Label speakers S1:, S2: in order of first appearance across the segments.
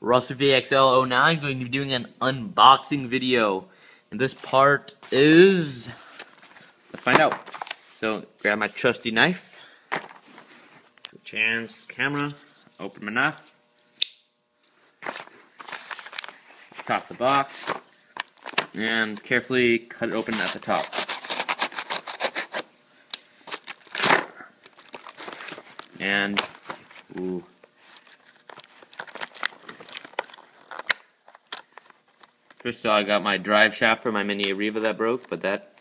S1: Rustler VXL09, going to be doing an unboxing video. And this part is, let's find out. So, grab my trusty knife, switch hands, camera, open my knife, top the box, and carefully cut it open at the top. And, ooh. First of all, I got my drive shaft for my mini revo that broke, but that...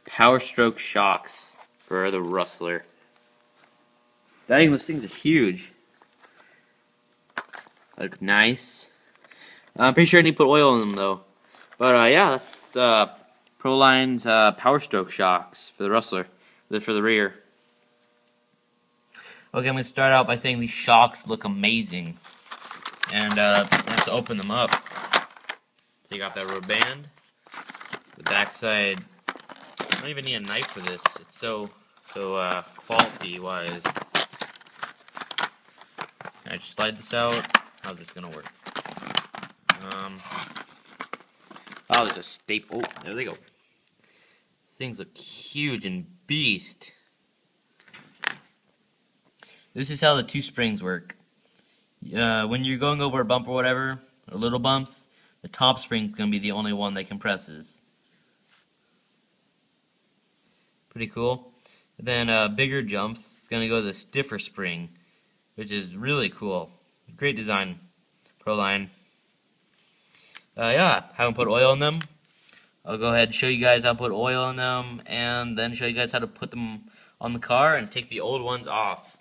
S1: Power stroke shocks for the Rustler. Dang, those things are huge. Look nice. I'm pretty sure I need to put oil in them though. But yeah, that's Proline's Power Stroke shocks for the Rustler. They're for the rear. Okay, I'm going to start out by saying these shocks look amazing. And I have to open them up. Take off that rubber band. The backside, I don't even need a knife for this. It's so quality-wise. Can I just slide this out? How's this going to work? Oh, there's a staple. Oh, there they go. Things look huge and beast. This is how the two springs work. When you're going over a bump or whatever, or little bumps, the top spring's going to be the only one that compresses. Pretty cool. And then bigger jumps, it's going to go to the stiffer spring, which is really cool. Great design, Proline. Yeah, haven't put oil in them. I'll go ahead and show you guys how to put oil in them, and then show you guys how to put them on the car and take the old ones off.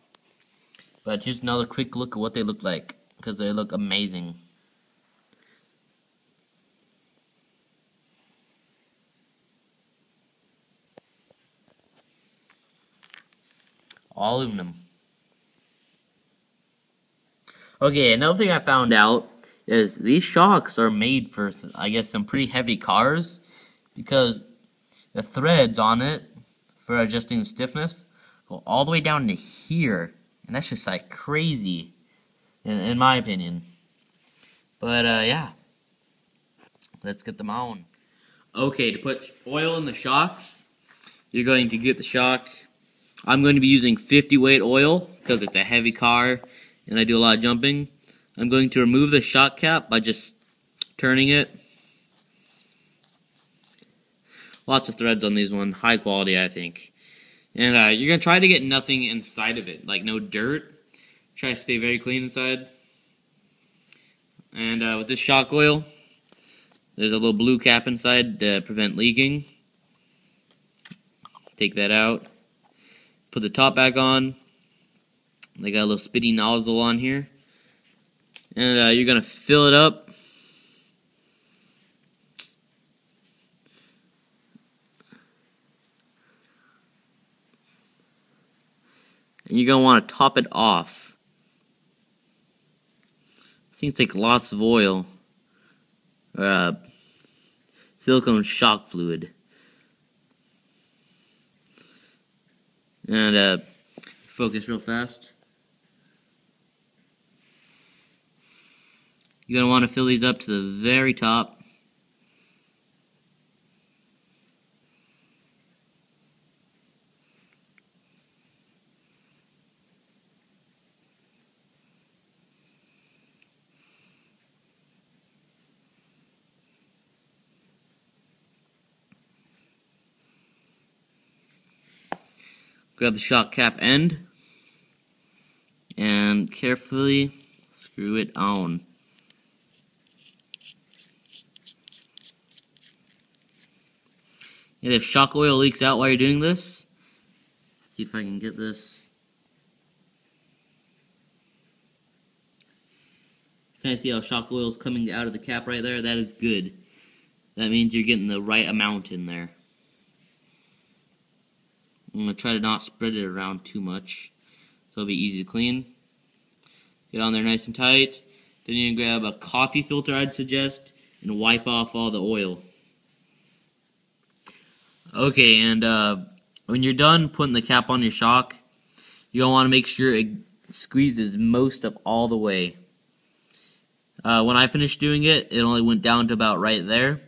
S1: But here's another quick look at what they look like, because they look amazing. All aluminum. Okay, another thing I found out is these shocks are made for, I guess, some pretty heavy cars, because the threads on it for adjusting the stiffness go all the way down to here. And that's just like crazy, in my opinion. But yeah, let's get them on. Okay, to put oil in the shocks, you're going to get the shock. I'm going to be using 50 weight oil because it's a heavy car and I do a lot of jumping. I'm going to remove the shock cap by just turning it. Lots of threads on these one, high quality I think. And you're going to try to get nothing inside of it, like no dirt. Try to stay very clean inside. And with this shock oil, there's a little blue cap inside to prevent leaking. Take that out. Put the top back on. They got a little spitty nozzle on here. And you're going to fill it up. And you're going to want to top it off. These things take lots of oil. Silicone shock fluid. And focus real fast. You're going to want to fill these up to the very top. Grab the shock cap end and carefully screw it on. And if shock oil leaks out while you're doing this, let's see if I can get this. Kind of see how shock oil is coming out of the cap right there? That is good. That means you're getting the right amount in there. I'm going to try to not spread it around too much, so it'll be easy to clean. Get on there nice and tight. Then you can grab a coffee filter, I'd suggest, and wipe off all the oil. Okay, and when you're done putting the cap on your shock, You'll want to make sure it squeezes most of all the way. When I finished doing it, it only went down to about right there.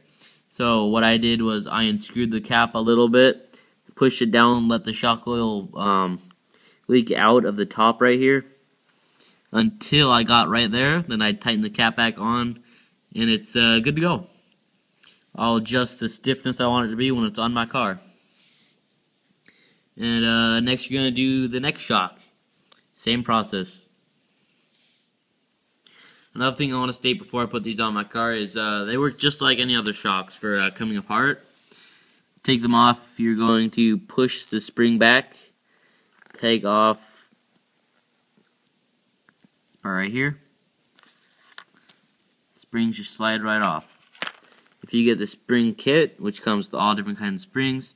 S1: So what I did was I unscrewed the cap a little bit, pushed it down, let the shock oil leak out of the top right here until I got right there. Then I tightened the cap back on, and it's good to go. I'll adjust the stiffness I want it to be when it's on my car. And next you're going to do the next shock. Same process. Another thing I want to state before I put these on my car is they work just like any other shocks for coming apart. Take them off, you're going to push the spring back, take off right here. Springs just slide right off. If you get the spring kit, which comes with all different kinds of springs,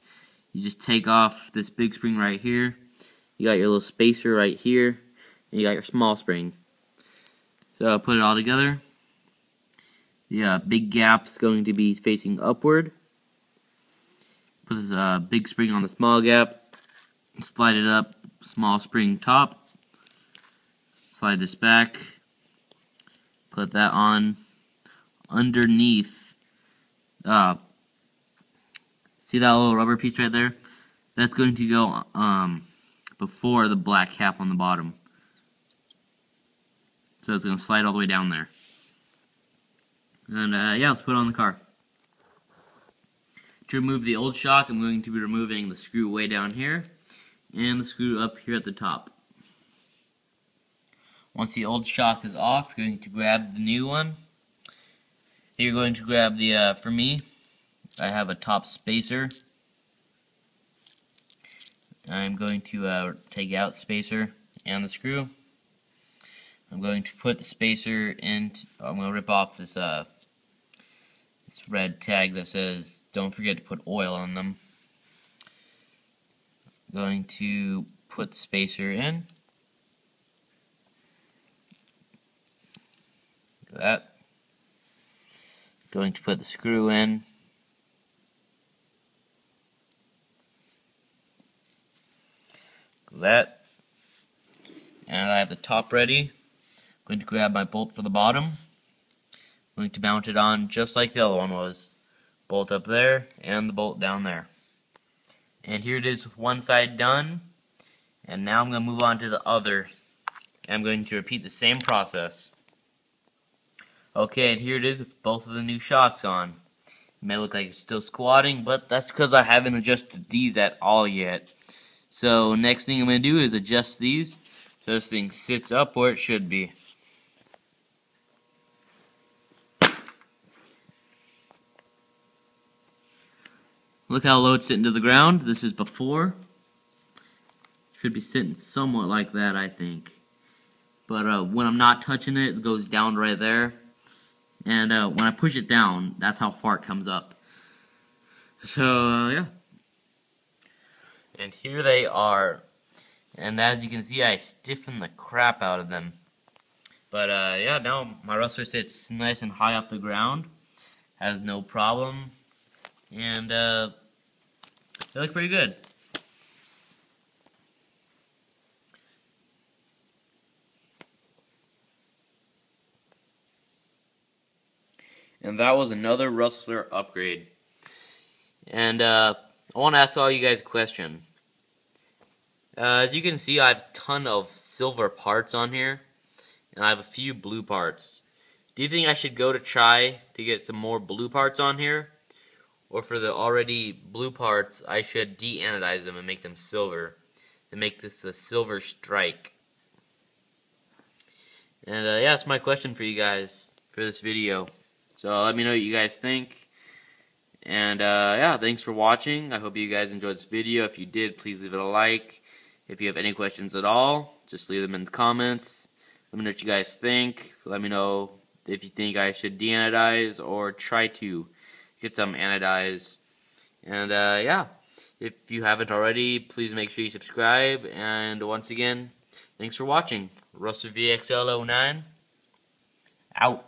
S1: you just take off this big spring right here. You got your little spacer right here, and you got your small spring. So I'll put it all together. The big gap's going to be facing upward. Put this big spring on the small gap. Slide it up, small spring top. Slide this back. Put that on underneath. See that little rubber piece right there? That's going to go before the black cap on the bottom. So it's going to slide all the way down there. And yeah, let's put it on the car. To remove the old shock, I'm going to be removing the screw way down here and the screw up here at the top. Once the old shock is off, you're going to grab the new one. You're going to grab the, for me, I have a top spacer. I'm going to take out spacer and the screw. I'm going to put the spacer in. I'm going to rip off this this red tag that says don't forget to put oil on them. I'm going to put the spacer in. Like that. Going to put the screw in. Like that. And I have the top ready. I'm going to grab my bolt for the bottom. I'm going to mount it on just like the other one was. Bolt up there and the bolt down there. And here it is with one side done. And now I'm going to move on to the other. I'm going to repeat the same process. Okay, and here it is with both of the new shocks on. It may look like it's still squatting, but that's because I haven't adjusted these at all yet. So next thing I'm going to do is adjust these so this thing sits up where it should be. Look how low it's sitting to the ground. This is before. Should be sitting somewhat like that, I think. But when I'm not touching it, it goes down right there. And when I push it down, that's how far it comes up. So, yeah. And here they are. And as you can see, I stiffened the crap out of them. But, yeah, now my Rustler sits nice and high off the ground. Has no problem. And they look pretty good. And that was another Rustler upgrade. And I want to ask all you guys a question. As you can see, I have a ton of silver parts on here. And I have a few blue parts. Do you think I should go to try to get some more blue parts on here? Or for the already blue parts, I should de-anodize them and make them silver. And make this a silver strike. And yeah, that's my question for you guys for this video. So let me know what you guys think. And yeah, thanks for watching. I hope you guys enjoyed this video. If you did, please leave it a like. If you have any questions at all, just leave them in the comments. Let me know what you guys think. Let me know if you think I should de-anodize or try to get some anodized. And yeah, if you haven't already, please make sure you subscribe. And once again, thanks for watching. Rustler VXL09 out.